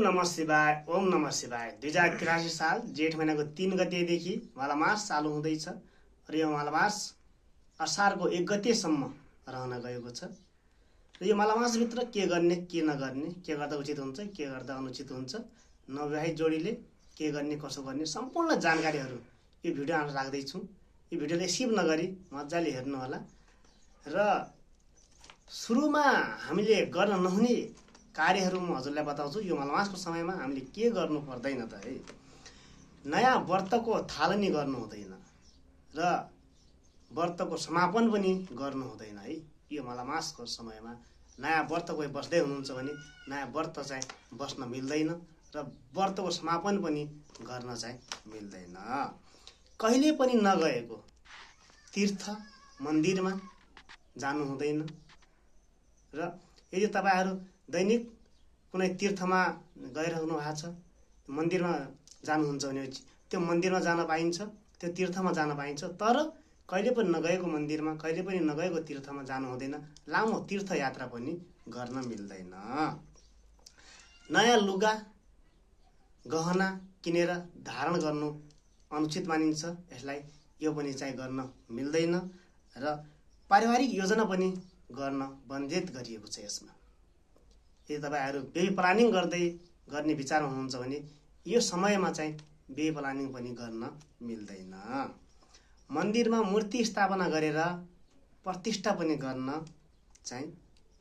नमः शिवाय। ओम नमः शिवाय। 2083 साल जेठ महिनाको 3 गतेदेखि मलमास चालु हुँदैछ र यो मलमास असारको 1 गतेसम्म रहन गएको छ। र यो मलमासभित्र के गर्ने के नगर्ने, के गर्दा उचित हुन्छ के गर्दा अनुचित हुन्छ, नवविवाहित जोडीले के गर्ने कसो गर्ने सम्पूर्ण जानकारीहरू यो भिडियोमा राख्दैछु। यो भिडियोलाई स्किप नगरी मजाले हेर्नुहोला। र सुरुमा हामीले गर्न नहुने कार्यहरू म हजुरलाई बताउँछु। यो मलमासको समयमा हामीले के गर्नु पर्दैन त है। नयाँ व्रतको थालनी गर्नु हुँदैन र व्रतको समापन पनि गर्नु हुँदैन है। यो मलमासको समयमा नयाँ व्रत कोही बस्दै हुनुहुन्छ भने नयाँ व्रत चाहिँ बस्न मिल्दैन र व्रतको समापन पनि गर्न चाहिँ मिल्दैन। कहिले पनि नगएको तीर्थ मन्दिरमा जानु हुँदैन र यदि तपाईहरु दैनिक कुनै तीर्थमा गइरहनु भएको छ, मन्दिरमा जानुहुन्छ भने त्यो मन्दिरमा जान पाइन्छ, त्यो तीर्थमा जान पाइन्छ, तर कहिले पनि नगएको मन्दिरमा कहिले पनि नगएको तीर्थमा जानु हुँदैन। लामो तीर्थ यात्रा पनि गर्न मिल्दैन। नयाँ लुगा गहना किनेर धारण गर्नु अनुचित मानिन्छ। यसलाई यो पनि चाहिँ गर्न मिल्दैन र पारिवारिक योजना पनि गर्न बन्धित गरिएको छ। यसमा यदि तपाईहरु बेबी प्लानिङ गर्ने विचारमा हुनुहुन्छ भने यो समयमा चाहिँ बेबी प्लानिङ पनि गर्न मिल्दैन। मन्दिरमा मूर्ति स्थापना गरेर प्रतिष्ठा पनि गर्न चाहिँ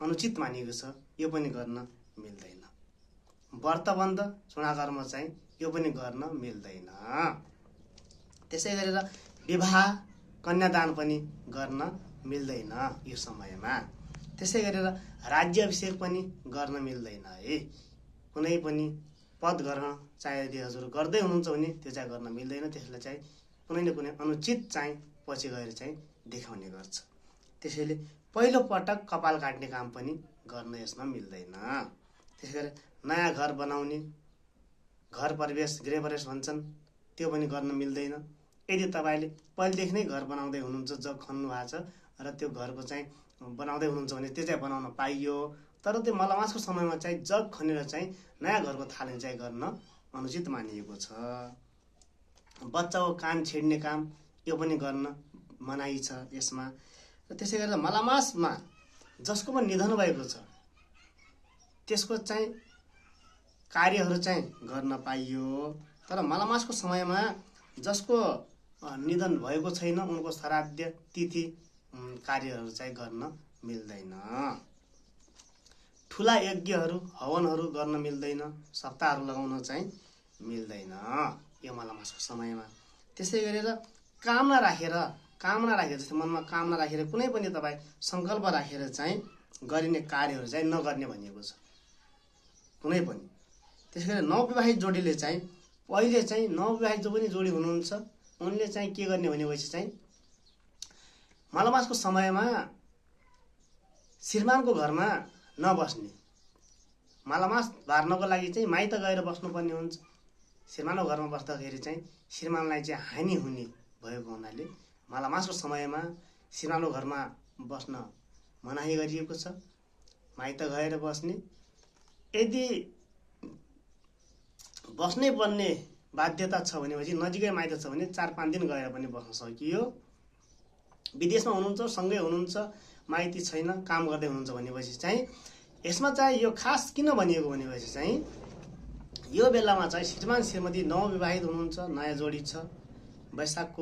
अनुचित मानिएको छ। यो पनि गर्न मिल्दैन। व्रतबन्ध चुनाकर्म चाहिँ यो पनि गर्न मिल्दैन। त्यसै गरेर विवाह कन्यादान पनि गर्न मिल्दैन यो समयमा। त्यसै गरेर राज्य अभिषेक पनि गर्न मिल्दैन है। कुनै पनि पद ग्रहण चाहे यदि हजुर गर्दै हुनुहुन्छ भने त्यो चाहिँ गर्न मिल्दैन। त्यसले चाहिँ कुनै न कुनै अनुचित चाहिँ पछि गएर चाहिँ देखाउने गर्छ। त्यसैले पहिलो पटक कपाल काट्ने काम पनि गर्न यसमा मिल्दैन। त्यसैगरी नयाँ घर बनाउने, घर प्रवेश गृह प्रवेश भन्छन्, त्यो पनि गर्न मिल्दैन। यदि तपाईले पहिलेदेखि नै घर बनाउँदै हुनुहुन्छ, जग खन्नु भएको छ र त्यो घरको चाहिँ बनाउँदै हुनुहुन्छ भने त्यो चाहिँ बनाउन पाइयो, तर त्यो मलमासको समयमा चाहिँ जग खनेर चाहिँ नयाँ घरको थालनी चाहिँ गर्न अनुचित मानिएको छ। बच्चाको कान छेड्ने काम यो पनि गर्न मनाही छ यसमा। र त्यसै गरेर मलमासमा जसको पनि निधन भएको छ त्यसको चाहिँ कार्यहरू चाहिँ गर्न पाइयो, तर मलमासको समयमा जसको निधन भएको छैन उनको श्राद्ध तिथि कार्यहरू चाहिँ गर्न मिल्दैन। ठुला यज्ञहरू हवनहरू गर्न मिल्दैन। सप्ताहहरू लगाउन चाहिँ मिल्दैन यो मलमासको समयमा। त्यसै गरेर कामना राखेर जस्तै मनमा कामना राखेर कुनै पनि तपाई संकल्प राखेर चाहिँ गरिने कार्यहरू चाहिँ नगर्ने भनिएको छ कुनै पनि। त्यसैगरी नवविवाहित जोडीले चाहिँ पहिले चाहिँ नवविवाहित जो पनि जोडी हुनुहुन्छ उनले चाहिँ के गर्ने भनेपछि चाहिँ मलमासको समयमा श्रीमानको घरमा नबस्ने। मलमास बार्नको लागि चाहिँ माइत गएर बस्नुपर्ने हुन्छ। श्रीमानको घरमा बस्दाखेरि चाहिँ श्रीमानलाई चाहिँ हानि हुने भएको हुनाले मलमासको समयमा श्रीमानको घरमा बस्न मनाही गरिएको छ। माइत गएर बस्ने, यदि बस्नै पर्ने बाध्यता छ भनेपछि नजिकै माइत छ भने 4-5 दिन गएर पनि बस्न सकियो। विदेशमा हुनुहुन्छ, सँगै हुनुहुन्छ, माइती छैन, काम गर्दै हुनुहुन्छ भनेपछि चाहिँ यसमा चाहिँ यो खास किन भनिएको भनेपछि चाहिँ यो बेलामा चाहिँ श्रीमान श्रीमती नवविवाहित हुनुहुन्छ, नयाँ जोडी छ, वैशाखको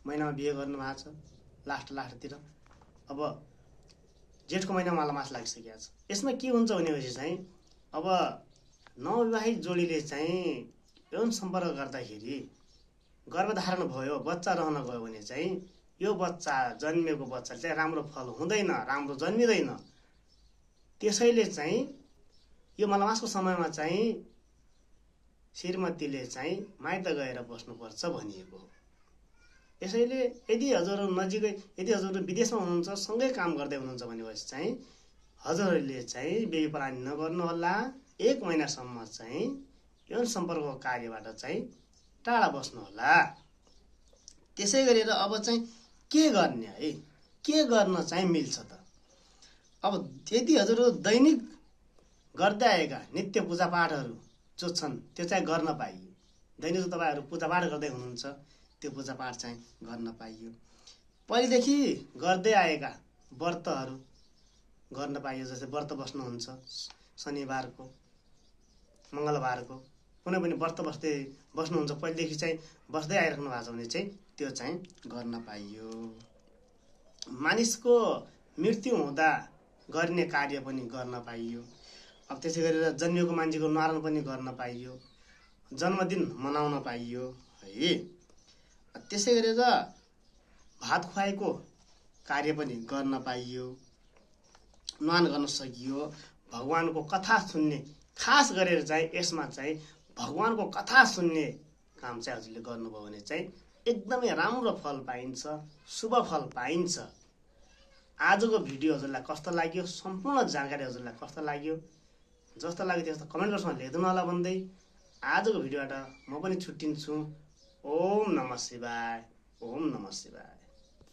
महिनामा बिहे गर्नु भएको छ, लास्टतिर अब जेठको महिनामा मलमास लागिसकेको छ। यसमा के हुन्छ भनेपछि चाहिँ अब नवविवाहित जोडीले चाहिँ यौन सम्पर्क गर्दाखेरि गर्भधारण भयो, बच्चा रहन गयो भने चाहिँ यो बच्चा जन्मेको बच्चा चाहिँ राम्रो फल हुँदैन, राम्रो जन्मिँदैन। त्यसैले चाहिँ यो मलमासको समयमा चाहिँ श्रीमतीले चाहिँ माइत गएर बस्नुपर्छ भनिएको हो। यसैले यदि हजुर विदेशमा हुनुहुन्छ, सँगै काम गर्दै हुनुहुन्छ भनेपछि चाहिँ हजुरहरूले चाहिँ बेबी प्लानिङ नगर्नु होला। 1 महिनासम्म चाहिँ यौन सम्पर्कको कार्यबाट चाहिँ टाढा बस्नु होला। त्यसै गरेर अब चाहिँ के गर्ने है, के गर्न चाहिँ मिल्छ त। अब यदि हजुर दैनिक गर्दै आएका नित्य पूजा पाठहरू जो छन् त्यो चाहिँ गर्न पाइयो। दैनिक तपाईँहरू पूजापाठ गर्दै हुनुहुन्छ, त्यो पूजापाठ चाहिँ गर्न पाइयो। पहिलेदेखि गर्दै आएका व्रतहरू गर्न पाइयो। जस्तै व्रत बस्नुहुन्छ शनिबारको, मङ्गलबारको, कुनै पनि व्रत बस्नुहुन्छ, पहिलेदेखि चाहिँ बस्दै आइराख्नु भएको छ भने चाहिँ त्यो चाहिँ गर्न पाइयो। मानिसको मृत्यु हुँदा गरिने कार्य पनि गर्न पाइयो। अब त्यसै गरेर जन्मिएको मान्छेको न्वारन पनि गर्न पाइयो, जन्मदिन मनाउन पाइयो है। त्यसै गरेर भात खुवाएको कार्य पनि गर्न पाइयो, न्वान गर्न सकियो। भगवानको कथा सुन्ने, खास गरेर चाहिँ यसमा चाहिँ भगवानको कथा सुन्ने काम चाहिँ हजुरले गर्नुभयो भने चाहिँ एकदमै राम्रो फल पाइन्छ, शुभ फल पाइन्छ। आजको भिडियो हजुरलाई कस्तो लाग्यो, सम्पूर्ण जानकारी हजुरलाई कस्तो लाग्यो, जस्तो लाग्यो त्यस्तो कमेन्ट बक्समा लेखिदिनु होला भन्दै आजको भिडियोबाट म पनि छुट्टिन्छु। ओम नमः शिवाय, ओम नमः शिवाय।